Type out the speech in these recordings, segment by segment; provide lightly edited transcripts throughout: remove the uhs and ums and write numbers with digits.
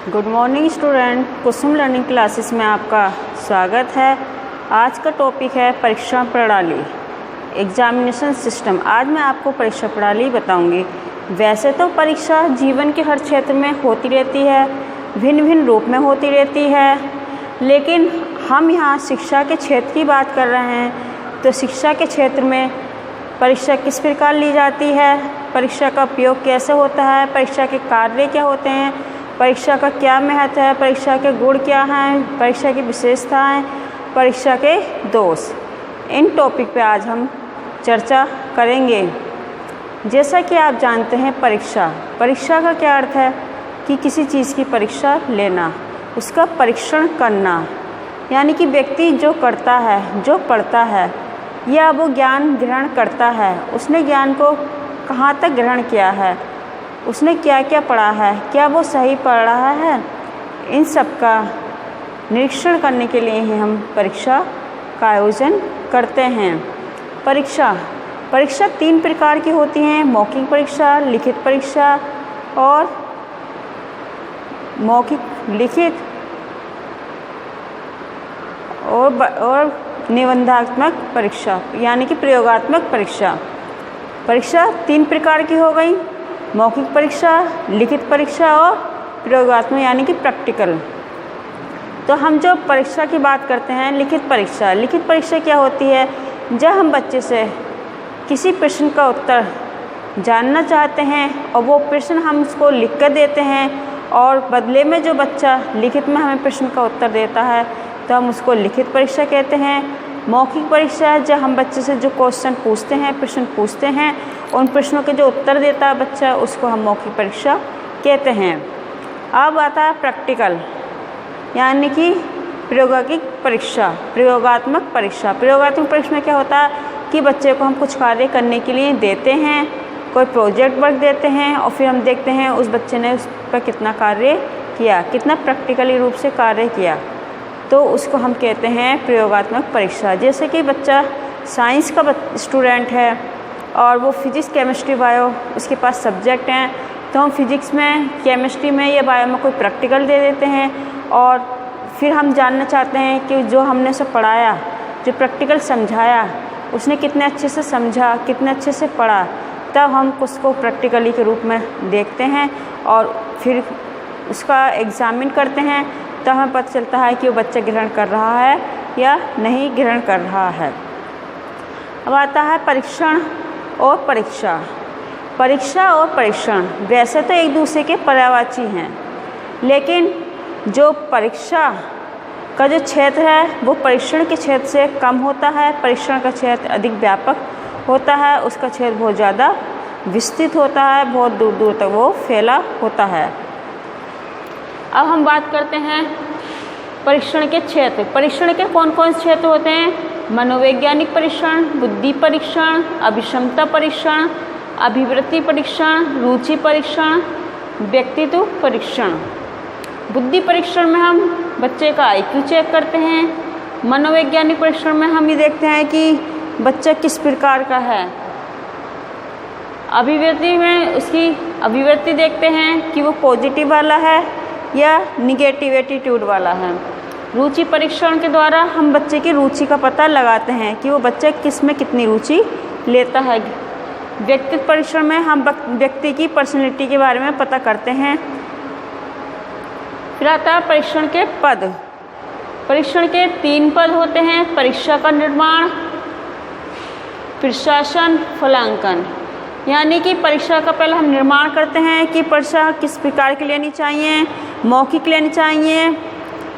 Good morning student, कुसुम learning classes में आपका स्वागत है। आज का टॉपिक है परीक्षा प्रणाली, एग्जामिनेशन सिस्टम। आज मैं आपको परीक्षा प्रणाली बताऊंगी। वैसे तो परीक्षा जीवन के हर क्षेत्र में होती रहती है, भिन्न भिन्न रूप में होती रहती है, लेकिन हम यहाँ शिक्षा के क्षेत्र की बात कर रहे हैं। तो शिक्षा के क्षेत्र में परीक्षा किस प्रकार ली जाती है, परीक्षा का उपयोग कैसे होता है, परीक्षा के कार्य क्या होते हैं, परीक्षा का क्या महत्व है, परीक्षा के गुण क्या हैं, परीक्षा की विशेषताएं, परीक्षा के दोष, इन टॉपिक पे आज हम चर्चा करेंगे। जैसा कि आप जानते हैं, परीक्षा का क्या अर्थ है कि किसी चीज़ की परीक्षा लेना, उसका परीक्षण करना, यानी कि व्यक्ति जो करता है, जो पढ़ता है या वो ज्ञान ग्रहण करता है, उसने ज्ञान को कहाँ तक ग्रहण किया है, उसने क्या क्या पढ़ा है, क्या वो सही पढ़ रहा है, इन सब का निरीक्षण करने के लिए ही हम परीक्षा का आयोजन करते हैं। परीक्षा 3 प्रकार की होती हैं: मौखिक परीक्षा, लिखित परीक्षा और लिखित और निबंधात्मक परीक्षा, यानी कि प्रयोगात्मक परीक्षा। परीक्षा 3 प्रकार की हो गई: मौखिक परीक्षा, लिखित परीक्षा और प्रयोगात्मक, यानी कि प्रैक्टिकल। तो हम जो परीक्षा की बात करते हैं, लिखित परीक्षा क्या होती है? जब हम बच्चे से किसी प्रश्न का उत्तर जानना चाहते हैं और वो प्रश्न हम उसको लिख कर देते हैं और बदले में जो बच्चा लिखित में हमें प्रश्न का उत्तर देता है, तो हम उसको लिखित परीक्षा कहते हैं। मौखिक परीक्षा जब हम बच्चे से जो क्वेश्चन पूछते हैं, प्रश्न पूछते हैं, उन प्रश्नों के जो उत्तर देता है बच्चा, उसको हम मौखिक परीक्षा कहते हैं। अब आता है प्रैक्टिकल, यानी कि प्रयोगात्मक परीक्षा में क्या होता है कि बच्चे को हम कुछ कार्य करने के लिए देते हैं, कोई प्रोजेक्ट वर्क देते हैं और फिर हम देखते हैं उस बच्चे ने उस पर कितना कार्य किया, कितना प्रैक्टिकली रूप से कार्य किया, तो उसको हम कहते हैं प्रयोगात्मक परीक्षा। जैसे कि बच्चा साइंस का स्टूडेंट है और वो फिजिक्स, केमिस्ट्री, बायो उसके पास सब्जेक्ट हैं, तो हम फिजिक्स में, केमिस्ट्री में या बायो में कोई प्रैक्टिकल दे देते हैं और फिर हम जानना चाहते हैं कि जो हमने उसे पढ़ाया, जो प्रैक्टिकल समझाया, उसने कितने अच्छे से समझा, कितने अच्छे से पढ़ा, तब हम उसको प्रैक्टिकली के रूप में देखते हैं और फिर उसका एग्ज़ामिन करते हैं। तब हमें पता चलता है कि वो बच्चा ग्रहण कर रहा है या नहीं ग्रहण कर रहा है। अब आता है परीक्षण और परीक्षा। वैसे तो एक दूसरे के पर्यायवाची हैं, लेकिन जो परीक्षा का जो क्षेत्र है वो परीक्षण के क्षेत्र से कम होता है। परीक्षण का क्षेत्र अधिक व्यापक होता है, उसका क्षेत्र बहुत ज़्यादा विस्तृत होता है, बहुत दूर दूर तक वो फैला होता है। अब हम बात करते हैं परीक्षण के क्षेत्र। परीक्षण के कौन कौन से क्षेत्र होते हैं? मनोवैज्ञानिक परीक्षण, बुद्धि परीक्षण, अभिक्षमता परीक्षण, अभिवृत्ति परीक्षण, रुचि परीक्षण, व्यक्तित्व परीक्षण। बुद्धि परीक्षण में हम बच्चे का IQ चेक करते हैं। मनोवैज्ञानिक परीक्षण में हम ये देखते हैं कि बच्चा किस प्रकार का है। अभिवृत्ति में उसकी अभिवृत्ति देखते हैं कि वो पॉजिटिव वाला है या निगेटिव एटीट्यूड वाला है। रुचि परीक्षण के द्वारा हम बच्चे की रुचि का पता लगाते हैं कि वो बच्चा किस में कितनी रुचि लेता है। व्यक्तित्व परीक्षण में हम व्यक्ति की पर्सनैलिटी के बारे में पता करते हैं। फिर आता है परीक्षण के पद। परीक्षण के 3 पद होते हैं: परीक्षा का निर्माण, प्रशासन, फलांकन। यानी कि परीक्षा का पहले हम निर्माण करते हैं कि परीक्षा किस प्रकार की लेनी चाहिए, मौखिक लेनी चाहिए,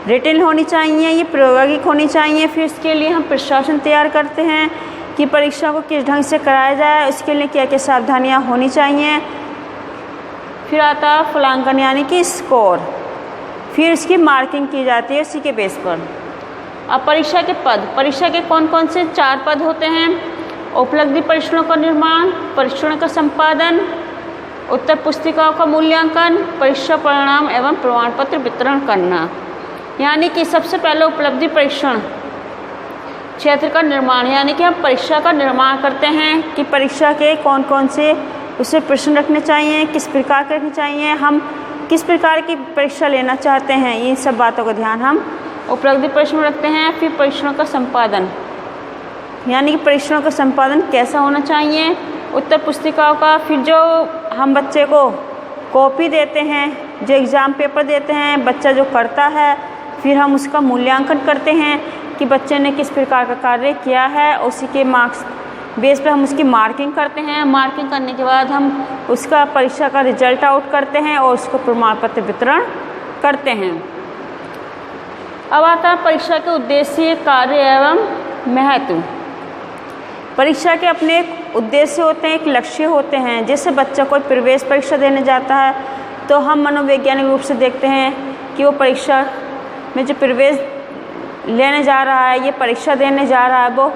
रिटन होनी चाहिए, ये प्रायोगिक होनी चाहिए। फिर इसके लिए हम प्रशासन तैयार करते हैं कि परीक्षा को किस ढंग से कराया जाए, उसके लिए क्या क्या सावधानियां होनी चाहिए। फिर आता है फलांकन, यानी कि स्कोर। फिर इसकी मार्किंग की जाती है उसी के बेस पर। अब परीक्षा के पद। परीक्षा के कौन कौन से 4 पद होते हैं? उपलब्धि परीक्षणों का निर्माण, परीक्षण का संपादन, उत्तर पुस्तिकाओं का मूल्यांकन, परीक्षा परिणाम एवं प्रमाण पत्र वितरण करना। यानी कि सबसे पहले उपलब्धि परीक्षण क्षेत्र का निर्माण, यानी कि हम परीक्षा का निर्माण करते हैं कि परीक्षा के कौन कौन से उससे प्रश्न रखने चाहिए, किस प्रकार के रखने चाहिए। हम किस प्रकार की परीक्षा लेना चाहते हैं, इन सब बातों का ध्यान हम उपरोक्त प्रश्न में रखते हैं। फिर परीक्षणों का संपादन, यानी कि परीक्षणों का संपादन कैसा होना चाहिए, उत्तर पुस्तिकाओं का। फिर जो हम बच्चे को कॉपी देते हैं, जो एग्ज़ाम पेपर देते हैं, बच्चा जो करता है, फिर हम उसका मूल्यांकन करते हैं कि बच्चे ने किस प्रकार का कार्य किया है। उसी के मार्क्स बेस पर हम उसकी मार्किंग करते हैं। मार्किंग करने के बाद हम उसका परीक्षा का रिजल्ट आउट करते हैं और उसको प्रमाण पत्र वितरण करते हैं। अब आता है परीक्षा के उद्देश्य, कार्य एवं महत्व। परीक्षा के अपने एक उद्देश्य होते हैं, एक लक्ष्य होते हैं। जैसे बच्चा कोई प्रवेश परीक्षा देने जाता है तो हम मनोवैज्ञानिक रूप से देखते हैं कि वो परीक्षा में जो प्रवेश लेने जा रहा है, ये परीक्षा देने जा रहा है, वो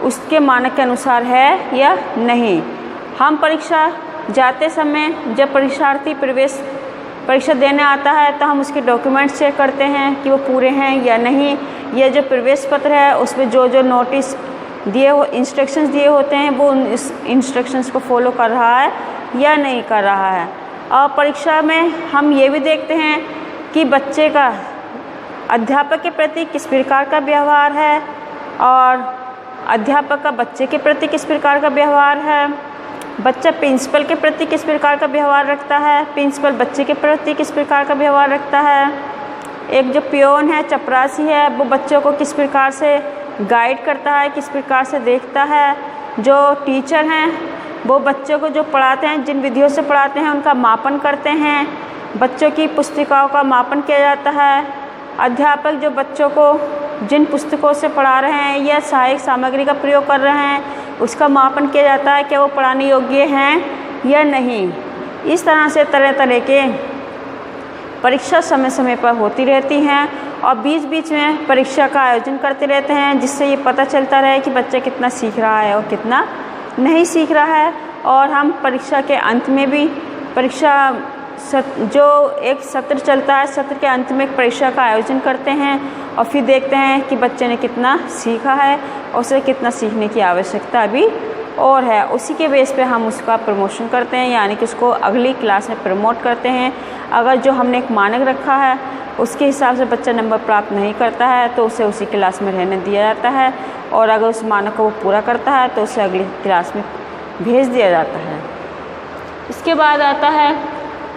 उसके मानक के अनुसार है या नहीं। हम परीक्षा जाते समय जब परीक्षार्थी प्रवेश परीक्षा देने आता है तो हम उसके डॉक्यूमेंट्स चेक करते हैं कि वो पूरे हैं या नहीं। ये जो प्रवेश पत्र है उसमें जो जो नोटिस दिए हो, इंस्ट्रक्शंस दिए होते हैं, वो इस इंस्ट्रक्शंस को फॉलो कर रहा है या नहीं कर रहा है। और परीक्षा में हम ये भी देखते हैं कि बच्चे का अध्यापक के प्रति किस प्रकार का व्यवहार है और अध्यापक का बच्चे के प्रति किस प्रकार का व्यवहार है, बच्चा प्रिंसिपल के प्रति किस प्रकार का व्यवहार रखता है, प्रिंसिपल बच्चे के प्रति किस प्रकार का व्यवहार रखता है। एक जो पियोन है, चपरासी है, वो बच्चों को किस प्रकार से गाइड करता है, किस प्रकार से देखता है। जो टीचर हैं वो बच्चों को जो पढ़ाते हैं, जिन विधियों से पढ़ाते हैं उनका मापन करते हैं। बच्चों की पुस्तिकाओं का मापन किया जाता है। अध्यापक जो बच्चों को जिन पुस्तकों से पढ़ा रहे हैं या सहायक सामग्री का प्रयोग कर रहे हैं, उसका मापन किया जाता है कि वो पढ़ाने योग्य हैं या नहीं। इस तरह से तरह तरह के परीक्षा समय समय पर होती रहती हैं और बीच बीच में परीक्षा का आयोजन करते रहते हैं, जिससे ये पता चलता रहे कि बच्चा कितना सीख रहा है और कितना नहीं सीख रहा है। और हम परीक्षा के अंत में भी जो एक सत्र चलता है, सत्र के अंत में एक परीक्षा का आयोजन करते हैं और फिर देखते हैं कि बच्चे ने कितना सीखा है और उसे कितना सीखने की आवश्यकता अभी और है। उसी के बेस पे हम उसका प्रमोशन करते हैं, यानी कि उसको अगली क्लास में प्रमोट करते हैं। अगर जो हमने एक मानक रखा है उसके हिसाब से बच्चा नंबर प्राप्त नहीं करता है तो उसे उसी क्लास में रहने दिया जाता है, और अगर उस मानक को वो पूरा करता है तो उसे अगली क्लास में भेज दिया जाता है। इसके बाद आता है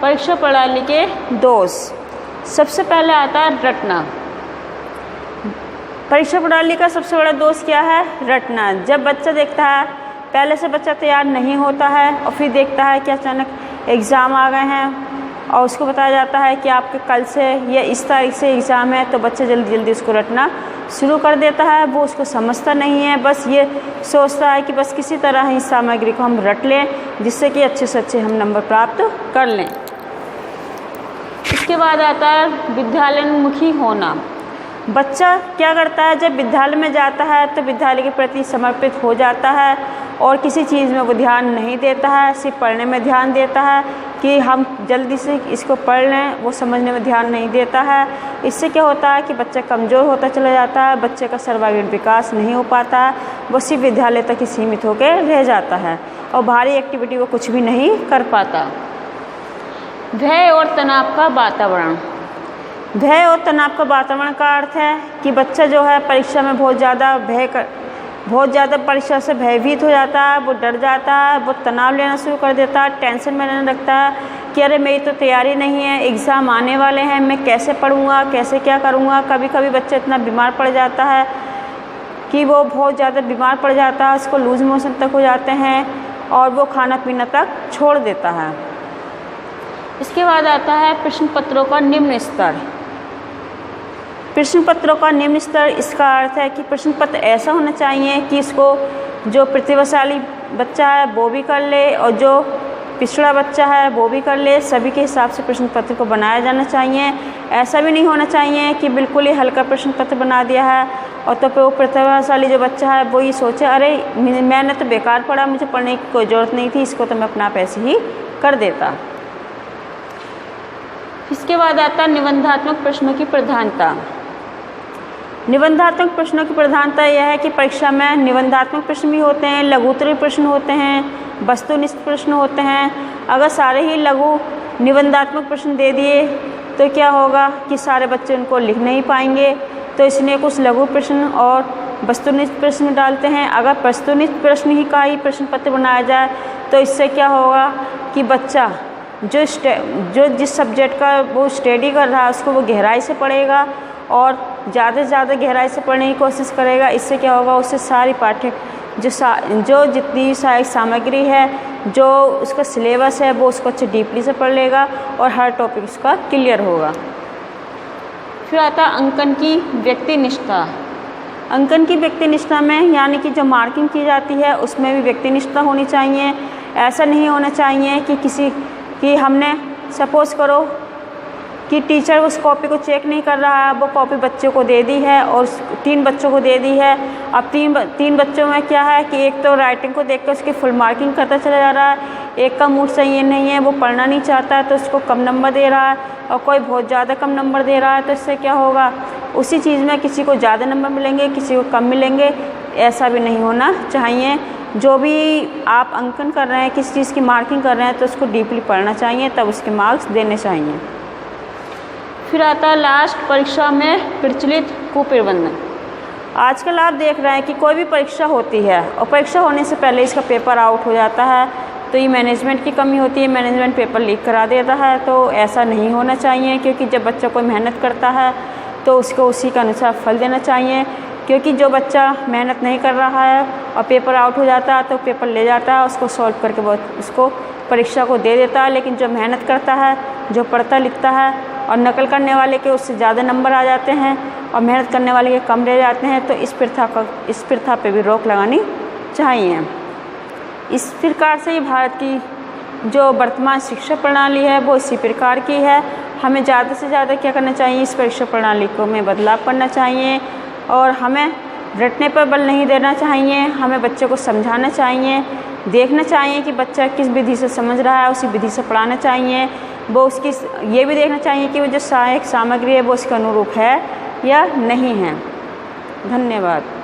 परीक्षा प्रणाली के दोष। सबसे पहले आता है रटना। परीक्षा प्रणाली का सबसे बड़ा दोष क्या है? रटना। जब बच्चा देखता है, पहले से बच्चा तैयार नहीं होता है और फिर देखता है कि अचानक एग्ज़ाम आ गए हैं और उसको बताया जाता है कि आपके कल से या इस तारीख से एग्ज़ाम है, तो बच्चा जल्दी जल्दी उसको रटना शुरू कर देता है। वो उसको समझता नहीं है, बस ये सोचता है कि बस किसी तरह इस सामग्री को हम रट लें जिससे कि अच्छे से अच्छे हम नंबर प्राप्त कर लें। इसके बाद आता है विद्यालयोन्मुखी होना। बच्चा क्या करता है, जब विद्यालय में जाता है तो विद्यालय के प्रति समर्पित हो जाता है और किसी चीज़ में वो ध्यान नहीं देता है, सिर्फ पढ़ने में ध्यान देता है कि हम जल्दी से इसको पढ़ लें, वो समझने में ध्यान नहीं देता है। इससे क्या होता है कि बच्चा कमज़ोर होता चला जाता है, बच्चे का सर्वांगीण विकास नहीं हो पाता है, वो सिर्फ विद्यालय तक ही सीमित होकर रह जाता है और बाहरी एक्टिविटी वो कुछ भी नहीं कर पाता। भय और तनाव का वातावरण। भय और तनाव का वातावरण का अर्थ है कि बच्चा जो है परीक्षा में बहुत ज़्यादा परीक्षा से भयभीत हो जाता है, वो डर जाता है, वो तनाव लेना शुरू कर देता है, टेंशन में रहने लगता है कि अरे मेरी तो तैयारी नहीं है, एग्ज़ाम आने वाले हैं, मैं कैसे पढ़ूँगा, कैसे क्या करूँगा। कभी कभी बच्चा इतना बीमार पड़ जाता है कि वो बहुत ज़्यादा बीमार पड़ जाता है, उसको लूज मोशन तक हो जाते हैं और वो खाना पीना तक छोड़ देता है। इसके बाद आता है प्रश्न पत्रों का निम्न स्तर। प्रश्न पत्रों का निम्न स्तर, इसका अर्थ है कि प्रश्न पत्र ऐसा होना चाहिए कि इसको जो प्रतिभाशाली बच्चा है वो भी कर ले और जो पिछड़ा बच्चा है वो भी कर ले। सभी के हिसाब से प्रश्न पत्र को बनाया जाना चाहिए। ऐसा भी नहीं होना चाहिए कि बिल्कुल ही हल्का प्रश्न पत्र बना दिया है और तो फिर वो प्रतिभाशाली जो बच्चा है वो ये सोचे अरे मैंने तो बेकार पढ़ा, मुझे पढ़ने की कोई ज़रूरत नहीं थी, इसको तो मैं अपना आप ऐसे ही कर देता। इसके बाद आता है निबंधात्मक प्रश्नों की प्रधानता। निबंधात्मक प्रश्नों की प्रधानता यह है कि परीक्षा में निबंधात्मक प्रश्न भी होते हैं, लघुत्तरीय प्रश्न होते हैं, वस्तुनिष्ठ प्रश्न होते हैं। अगर सारे ही लघु निबंधात्मक प्रश्न दे दिए तो क्या होगा कि सारे बच्चे उनको लिख नहीं पाएंगे, तो इसलिए कुछ लघु प्रश्न और वस्तुनिष्ठ प्रश्न डालते हैं। अगर वस्तुनिष्ठ प्रश्न ही का ही प्रश्न पत्र बनाया जाए तो इससे क्या होगा कि बच्चा जो जिस सब्जेक्ट का वो स्टडी कर रहा है उसको वो गहराई से पढ़ेगा और ज़्यादा से ज़्यादा गहराई से पढ़ने की कोशिश करेगा। इससे क्या होगा, उससे सारी जो जितनी सहायक सामग्री है, जो उसका सिलेबस है, वो उसको अच्छे डीपली से पढ़ लेगा और हर टॉपिक उसका क्लियर होगा। फिर आता है अंकन की व्यक्तिनिष्ठता। अंकन की व्यक्तिनिष्ठता में यानी कि जो मार्किंग की जाती है उसमें भी व्यक्तिनिष्ठता होनी चाहिए। ऐसा नहीं होना चाहिए कि हमने सपोज़ करो कि टीचर उस कॉपी को चेक नहीं कर रहा है, वो कॉपी बच्चों को दे दी है और 3 बच्चों को दे दी है। अब तीन बच्चों में क्या है कि एक तो राइटिंग को देखकर उसकी फुल मार्किंग करता चला जा रहा है, एक का मूड सही नहीं है, वो पढ़ना नहीं चाहता है तो उसको कम नंबर दे रहा है, और कोई बहुत ज़्यादा कम नंबर दे रहा है। तो इससे क्या होगा, उसी चीज़ में किसी को ज़्यादा नंबर मिलेंगे, किसी को कम मिलेंगे। ऐसा भी नहीं होना चाहिए। जो भी आप अंकन कर रहे हैं, किस चीज़ की मार्किंग कर रहे हैं, तो उसको डीपली पढ़ना चाहिए, तब उसके मार्क्स देने चाहिए। फिर आता है लास्ट, परीक्षा में प्रचलित कुप्रबंधन। आजकल आप देख रहे हैं कि कोई भी परीक्षा होती है और परीक्षा होने से पहले इसका पेपर आउट हो जाता है, तो ये मैनेजमेंट की कमी होती है, मैनेजमेंट पेपर लीक करा देता है। तो ऐसा नहीं होना चाहिए, क्योंकि जब बच्चा कोई मेहनत करता है तो उसको उसी का अनुसार फल देना चाहिए। क्योंकि जो बच्चा मेहनत नहीं कर रहा है और पेपर आउट हो जाता है तो पेपर ले जाता है, उसको सॉल्व करके उसको परीक्षा को दे देता है। लेकिन जो मेहनत करता है, जो पढ़ता लिखता है और नकल करने वाले के उससे ज़्यादा नंबर आ जाते हैं और मेहनत करने वाले के कम रह जाते हैं, तो इस प्रथा पे भी रोक लगानी चाहिए। इस प्रकार से ही भारत की जो वर्तमान शिक्षा प्रणाली है वो इसी प्रकार की है। हमें ज़्यादा से ज़्यादा क्या करना चाहिए, इस परीक्षा प्रणाली को में बदलाव करना चाहिए और हमें रटने पर बल नहीं देना चाहिए। हमें बच्चे को समझाना चाहिए, देखना चाहिए कि बच्चा किस विधि से समझ रहा है, उसी विधि से पढ़ाना चाहिए। वो उसकी ये भी देखना चाहिए कि वो जो सहायक सामग्री है वो उसके अनुरूप है या नहीं है। धन्यवाद।